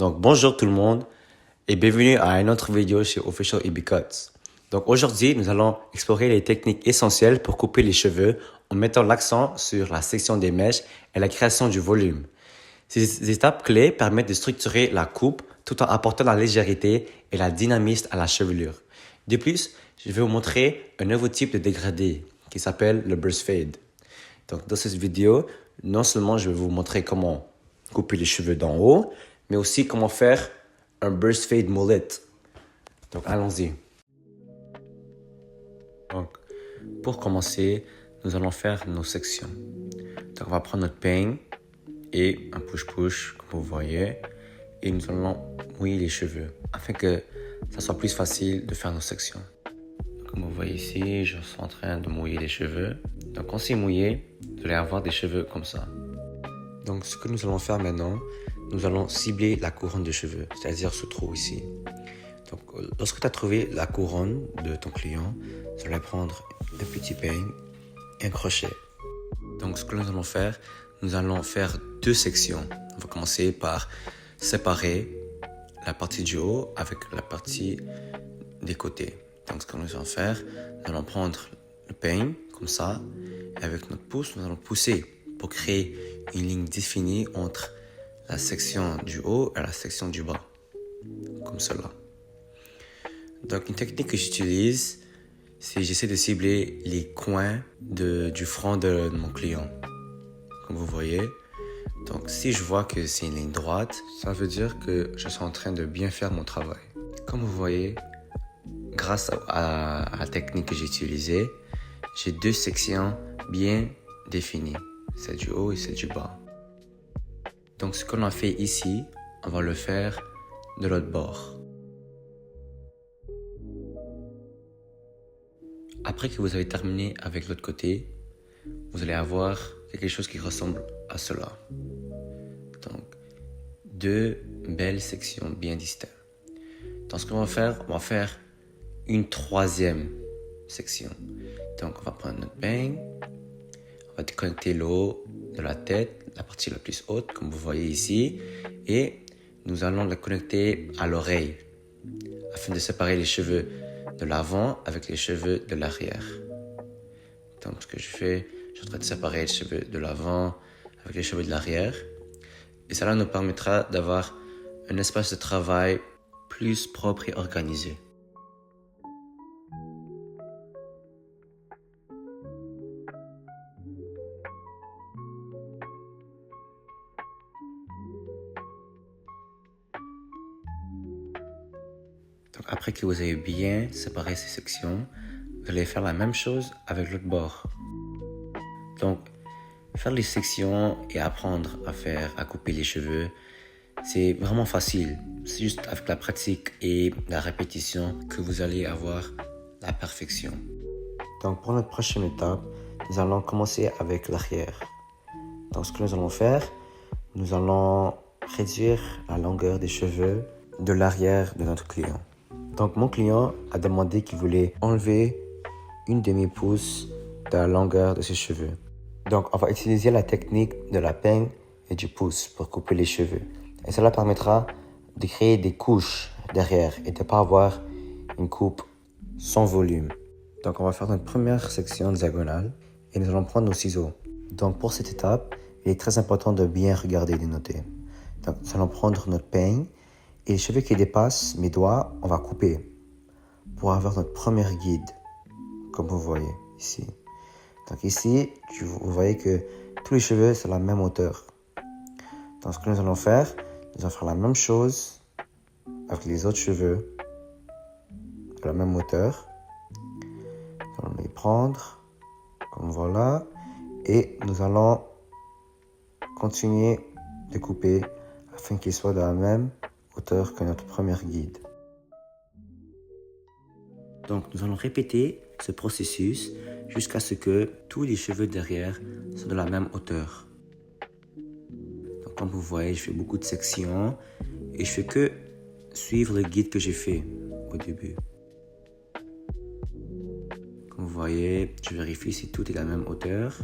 Donc bonjour tout le monde et bienvenue à une autre vidéo chez Official EB Cuts. Donc aujourd'hui, nous allons explorer les techniques essentielles pour couper les cheveux en mettant l'accent sur la section des mèches et la création du volume. Ces étapes clés permettent de structurer la coupe tout en apportant la légèreté et la dynamisme à la chevelure. De plus, je vais vous montrer un nouveau type de dégradé qui s'appelle le burst fade. Donc dans cette vidéo, non seulement je vais vous montrer comment couper les cheveux d'en haut, mais aussi comment faire un burst fade mullet. Donc allons-y. Donc pour commencer, nous allons faire nos sections. Donc on va prendre notre peigne et un push-push comme vous voyez et nous allons mouiller les cheveux afin que ça soit plus facile de faire nos sections. Comme vous voyez ici, je suis en train de mouiller les cheveux. Donc quand c'est mouillé, vous allez avoir des cheveux comme ça. Donc ce que nous allons faire maintenant, nous allons cibler la couronne de cheveux, c'est-à-dire ce trou ici. Donc lorsque tu as trouvé la couronne de ton client, tu vas prendre un petit peigne et un crochet. Donc ce que nous allons faire deux sections. On va commencer par séparer la partie du haut avec la partie des côtés. Donc ce que nous allons faire, nous allons prendre le peigne comme ça et avec notre pouce, nous allons pousser pour créer une ligne définie entre la section du haut et la section du bas, comme cela. Donc une technique que j'utilise, c'est j'essaie de cibler les coins du front de mon client, comme vous voyez. Donc si je vois que c'est une ligne droite, ça veut dire que je suis en train de bien faire mon travail. Comme vous voyez, grâce à la technique que j'ai utilisée, j'ai deux sections bien définies, celle du haut et celle du bas. Donc ce qu'on a fait ici, on va le faire de l'autre bord. Après que vous avez terminé avec l'autre côté, vous allez avoir quelque chose qui ressemble à cela. Donc, deux belles sections bien distinctes. Donc ce qu'on va faire une troisième section. Donc on va prendre notre peigne, on va déconnecter le haut de la tête, la partie la plus haute, comme vous voyez ici, et nous allons la connecter à l'oreille, afin de séparer les cheveux de l'avant avec les cheveux de l'arrière. Donc ce que je fais, je suis en train de séparer les cheveux de l'avant avec les cheveux de l'arrière, et cela nous permettra d'avoir un espace de travail plus propre et organisé. Donc après que vous avez bien séparé ces sections, vous allez faire la même chose avec l'autre bord. Donc faire les sections et apprendre à couper les cheveux, c'est vraiment facile. C'est juste avec la pratique et la répétition que vous allez avoir la perfection. Donc pour notre prochaine étape, nous allons commencer avec l'arrière. Donc ce que nous allons faire, nous allons réduire la longueur des cheveux de l'arrière de notre client. Donc mon client a demandé qu'il voulait enlever une demi-pouce de la longueur de ses cheveux. Donc on va utiliser la technique de la peigne et du pouce pour couper les cheveux. Et cela permettra de créer des couches derrière et de ne pas avoir une coupe sans volume. Donc on va faire notre première section diagonale et nous allons prendre nos ciseaux. Donc pour cette étape, il est très important de bien regarder et de noter. Donc nous allons prendre notre peigne et les cheveux qui dépassent mes doigts, on va couper pour avoir notre première guide, comme vous voyez ici. Donc ici, vous voyez que tous les cheveux, c'est la même hauteur. Donc ce que nous allons faire la même chose avec les autres cheveux de la même hauteur. Nous allons les prendre, comme voilà, et nous allons continuer de couper afin qu'ils soient de la même hauteur que notre première guide. Donc nous allons répéter ce processus jusqu'à ce que tous les cheveux derrière soient de la même hauteur. Donc comme vous voyez, je fais beaucoup de sections et je fais que suivre le guide que j'ai fait au début. Comme vous voyez, je vérifie si tout est de la même hauteur.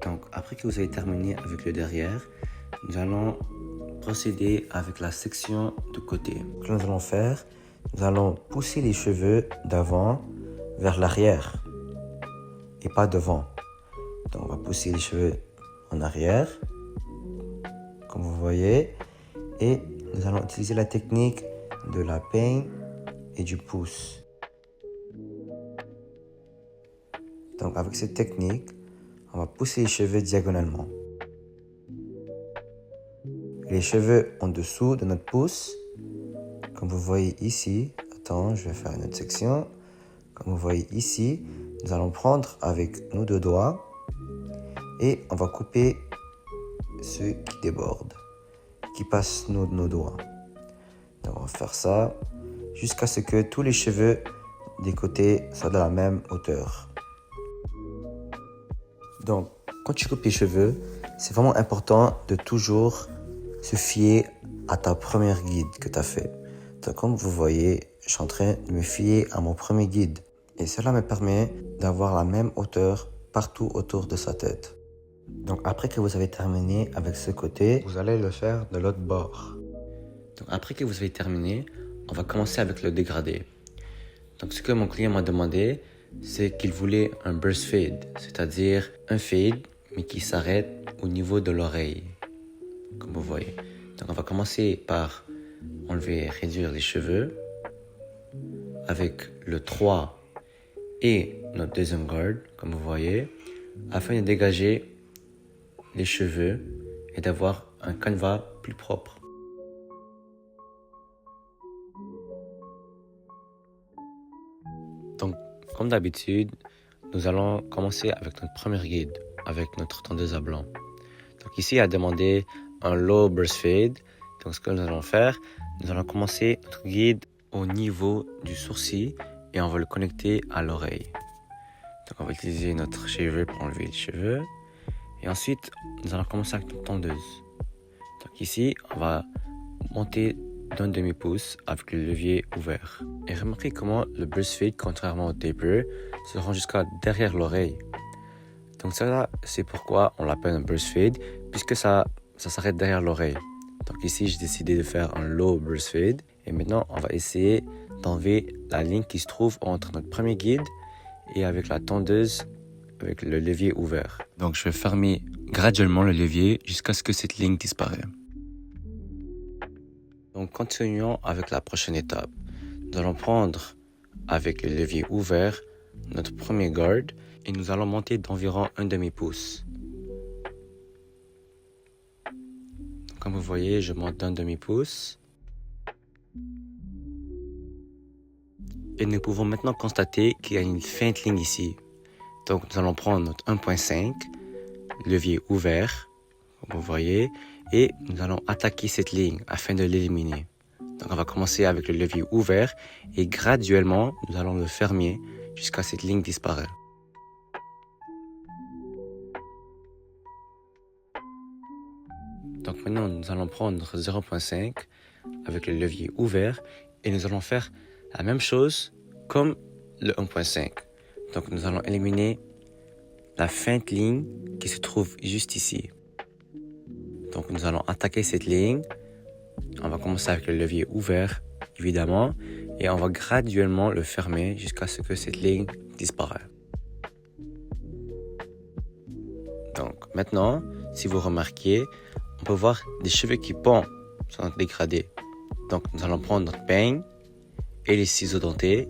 Donc après que vous avez terminé avec le derrière, nous allons procéder avec la section de côté. Ce que nous allons faire, nous allons pousser les cheveux d'avant vers l'arrière et pas devant. Donc on va pousser les cheveux en arrière, comme vous voyez, et nous allons utiliser la technique de la peigne et du pouce. Donc avec cette technique, on va pousser les cheveux diagonalement. Les cheveux en dessous de notre pouce, comme vous voyez ici, attends, je vais faire une autre section. Comme vous voyez ici, nous allons prendre avec nos deux doigts et on va couper ceux qui débordent, qui passent nos doigts. Donc on va faire ça jusqu'à ce que tous les cheveux des côtés soient de la même hauteur. Donc, quand tu coupes les cheveux, c'est vraiment important de toujours se fier à ta première guide que tu as fait. Donc, comme vous voyez, je suis en train de me fier à mon premier guide. Et cela me permet d'avoir la même hauteur partout autour de sa tête. Donc, après que vous avez terminé avec ce côté, vous allez le faire de l'autre bord. Donc, après que vous avez terminé, on va commencer avec le dégradé. Donc, ce que mon client m'a demandé, c'est qu'il voulait un burst fade, c'est-à-dire un fade, mais qui s'arrête au niveau de l'oreille, comme vous voyez. Donc, on va commencer par enlever et réduire les cheveux avec le 3 et notre deuxième garde, comme vous voyez, afin de dégager les cheveux et d'avoir un canevas plus propre. Donc, comme d'habitude, nous allons commencer avec notre première guide, avec notre tondeuse à blanc. Donc ici, il a demandé un low burst fade. Donc ce que nous allons faire, nous allons commencer notre guide au niveau du sourcil et on va le connecter à l'oreille. Donc on va utiliser notre shaver pour enlever les cheveux. Et ensuite, nous allons commencer avec notre tondeuse. Donc ici, on va monter d'un demi-pouce avec le levier ouvert. Et remarquez comment le burst fade, contrairement au taper, se rend jusqu'à derrière l'oreille. Donc ça, c'est pourquoi on l'appelle un burst fade, puisque ça s'arrête derrière l'oreille. Donc ici, j'ai décidé de faire un low burst fade. Et maintenant, on va essayer d'enlever la ligne qui se trouve entre notre premier guide et avec la tondeuse, avec le levier ouvert. Donc je vais fermer graduellement le levier jusqu'à ce que cette ligne disparaisse. Donc, continuons avec la prochaine étape. Nous allons prendre avec le levier ouvert notre premier guard et nous allons monter d'environ un demi-pouce. Comme vous voyez, je monte d'un demi-pouce. Et nous pouvons maintenant constater qu'il y a une feinte ligne ici. Donc, nous allons prendre notre 1.5, levier ouvert, comme vous voyez, et nous allons attaquer cette ligne afin de l'éliminer. Donc on va commencer avec le levier ouvert et graduellement nous allons le fermer jusqu'à ce que cette ligne disparaisse. Donc maintenant nous allons prendre 0.5 avec le levier ouvert et nous allons faire la même chose comme le 1.5. Donc nous allons éliminer la feinte ligne qui se trouve juste ici. Donc nous allons attaquer cette ligne. On va commencer avec le levier ouvert, évidemment, et on va graduellement le fermer jusqu'à ce que cette ligne disparaisse. Donc maintenant, si vous remarquez, on peut voir des cheveux qui pendent sur notre dégradé. Donc nous allons prendre notre peigne et les ciseaux dentés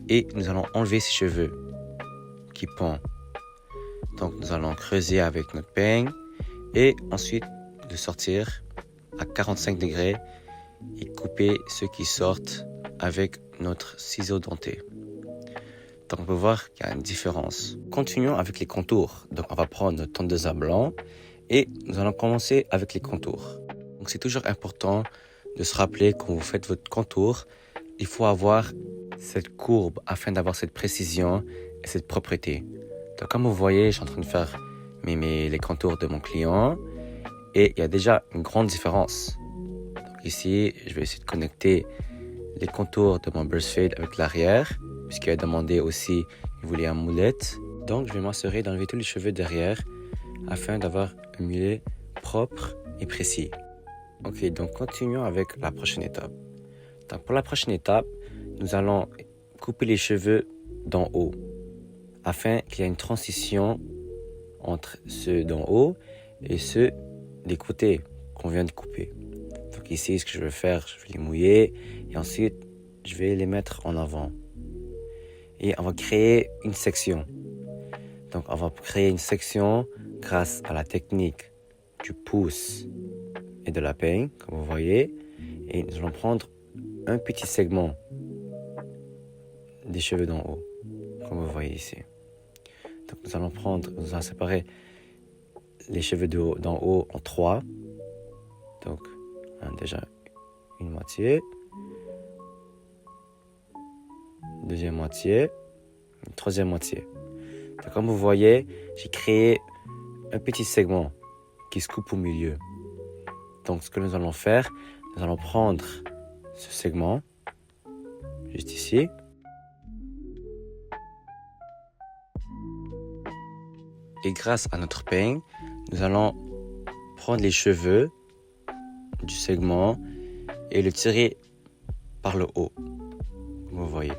et nous allons enlever ces cheveux qui pendent. Donc nous allons creuser avec notre peigne et ensuite de sortir à 45 degrés et couper ceux qui sortent avec notre ciseau denté. Donc on peut voir qu'il y a une différence. Continuons avec les contours. Donc on va prendre notre tondeuse à blanc et nous allons commencer avec les contours. Donc c'est toujours important de se rappeler quand vous faites votre contour, il faut avoir cette courbe afin d'avoir cette précision et cette propreté. Donc comme vous voyez, je suis en train de faire les contours de mon client et il y a déjà une grande différence. Donc ici, je vais essayer de connecter les contours de mon burst fade avec l'arrière, puisqu'il a demandé aussi, il voulait un moulette. Donc je vais m'assurer d'enlever tous les cheveux derrière afin d'avoir un mulet propre et précis. Ok, donc continuons avec la prochaine étape. Donc pour la prochaine étape, nous allons couper les cheveux d'en haut afin qu'il y ait une transition entre ceux d'en haut et ceux des côtés qu'on vient de couper. Donc ici, ce que je vais faire, je vais les mouiller et ensuite, je vais les mettre en avant. Et on va créer une section. Donc on va créer une section grâce à la technique du pouce et de la peigne, comme vous voyez. Et nous allons prendre un petit segment des cheveux d'en haut, comme vous voyez ici. Donc nous allons séparer les cheveux d'en haut en 3. Donc on a déjà une moitié, deuxième moitié, une troisième moitié. Donc comme vous voyez, j'ai créé un petit segment qui se coupe au milieu. Donc ce que nous allons faire, nous allons prendre ce segment, juste ici, et grâce à notre peigne, nous allons prendre les cheveux du segment et le tirer par le haut, comme vous voyez.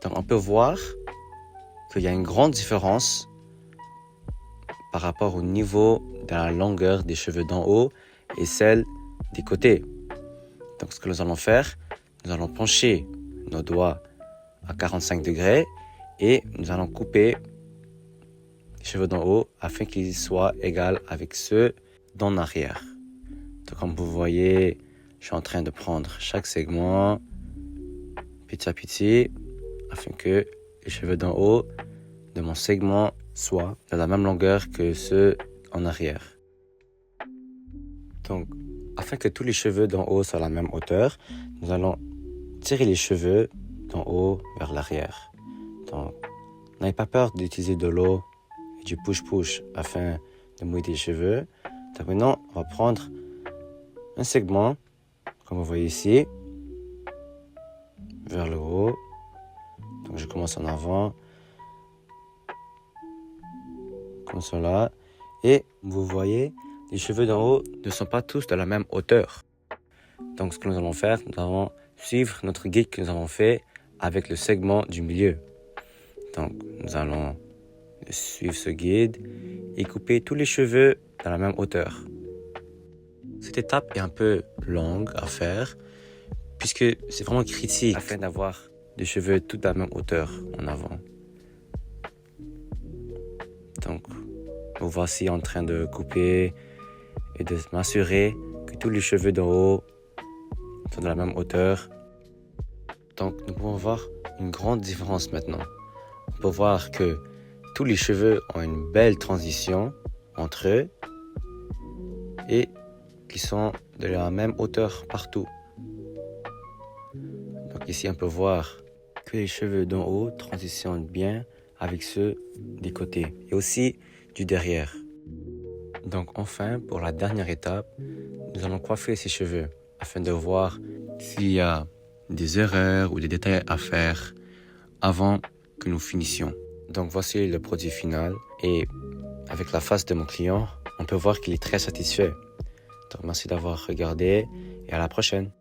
Donc on peut voir qu'il y a une grande différence par rapport au niveau de la longueur des cheveux d'en haut et celle des côtés. Donc ce que nous allons faire, nous allons pencher nos doigts à 45 degrés et nous allons couper les cheveux d'en haut afin qu'ils soient égaux avec ceux d'en arrière. Donc comme vous voyez, je suis en train de prendre chaque segment petit à petit afin que les cheveux d'en haut de mon segment soient de la même longueur que ceux en arrière. Donc, afin que tous les cheveux d'en haut soient à la même hauteur, nous allons tirer les cheveux d'en haut vers l'arrière. Donc, n'ayez pas peur d'utiliser de l'eau et du push-push afin de mouiller les cheveux. Donc maintenant, on va prendre un segment, comme vous voyez ici, vers le haut. Donc je commence en avant, comme cela. Et vous voyez, les cheveux d'en haut ne sont pas tous de la même hauteur. Donc ce que nous allons faire, nous allons suivre notre guide que nous avons fait avec le segment du milieu. Donc nous allons suivre ce guide et couper tous les cheveux de la même hauteur. Cette étape est un peu longue à faire puisque c'est vraiment critique afin d'avoir des cheveux tous de la même hauteur en avant. Donc, vous voici en train de couper et de m'assurer que tous les cheveux d'en haut sont de la même hauteur. Donc, nous pouvons voir une grande différence maintenant. On peut voir que tous les cheveux ont une belle transition entre eux et qui sont de la même hauteur partout. Donc ici, on peut voir que les cheveux d'en haut transitionnent bien avec ceux des côtés et aussi du derrière. Donc enfin, pour la dernière étape, nous allons coiffer ces cheveux afin de voir s'il y a des erreurs ou des détails à faire avant que nous finissions. Donc voici le produit final et avec la face de mon client, on peut voir qu'il est très satisfait. Donc merci d'avoir regardé et à la prochaine.